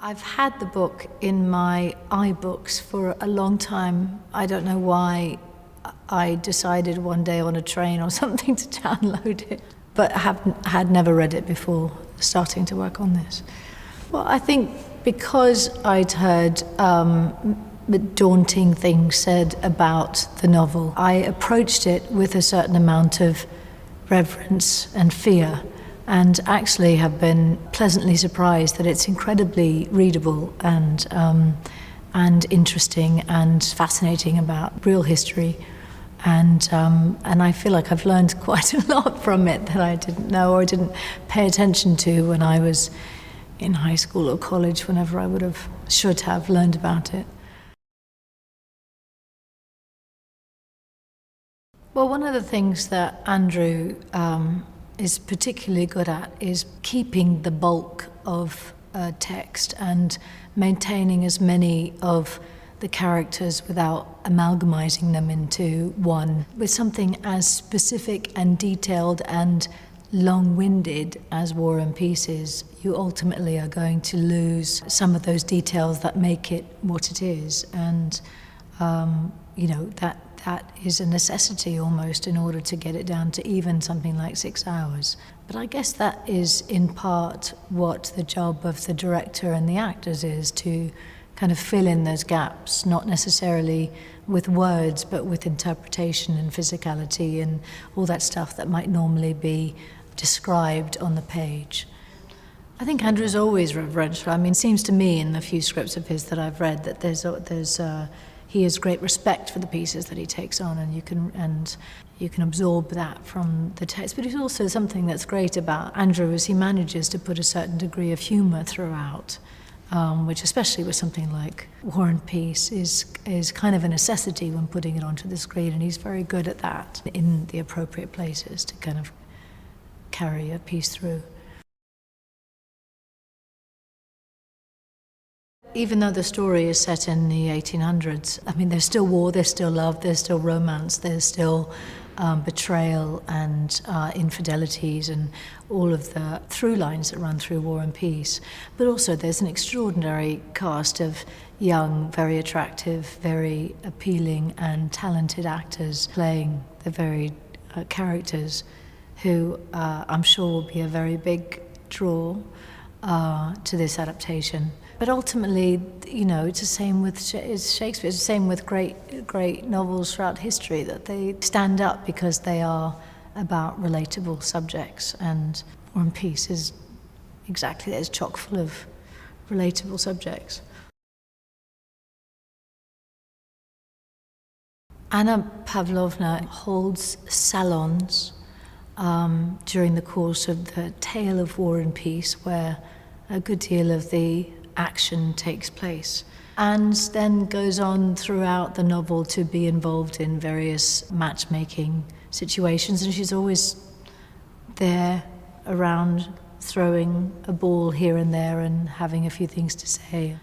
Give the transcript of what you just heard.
I've had the book in my iBooks for a long time. I don't know why I decided one day on a train or something to download it, but had never read it before starting to work on this. Well, I think because I'd heard daunting things said about the novel, I approached it with a certain amount of reverence and fear, and actually have been pleasantly surprised that it's incredibly readable and interesting and fascinating about real history. And I feel like I've learned quite a lot from it that I didn't know or didn't pay attention to when I was in high school or college, whenever I should have learned about it. Well, one of the things that Andrew is particularly good at is keeping the bulk of text and maintaining as many of the characters without amalgamizing them into one. With something as specific and detailed and long-winded as War and Peace is, you ultimately are going to lose some of those details that make it what it is. And that is a necessity almost in order to get it down to even something like 6 hours. But I guess that is in part what the job of the director and the actors is, to kind of fill in those gaps, not necessarily with words, but with interpretation and physicality and all that stuff that might normally be described on the page. I think Andrew's always reverential. I mean, it seems to me in the few scripts of his that I've read that he has great respect for the pieces that he takes on, and you can absorb that from the text. But it's also something that's great about Andrew is he manages to put a certain degree of humour throughout, which, especially with something like War and Peace, is kind of a necessity when putting it onto the screen, and he's very good at that in the appropriate places to kind of carry a piece through. Even though the story is set in the 1800s, I mean, there's still war, there's still love, there's still romance, there's still betrayal and infidelities and all of the through lines that run through War and Peace. But also there's an extraordinary cast of young, very attractive, very appealing and talented actors playing the varied characters who I'm sure will be a very big draw to this adaptation. But ultimately, it's the same with Shakespeare. It's the same with great novels throughout history, that they stand up because they are about relatable subjects. And War and Peace is exactly that. It's chock full of relatable subjects. Anna Pavlovna holds salons during the course of the tale of War and Peace, where a good deal of the action takes place, and then goes on throughout the novel to be involved in various matchmaking situations, and she's always there around, throwing a ball here and there and having a few things to say.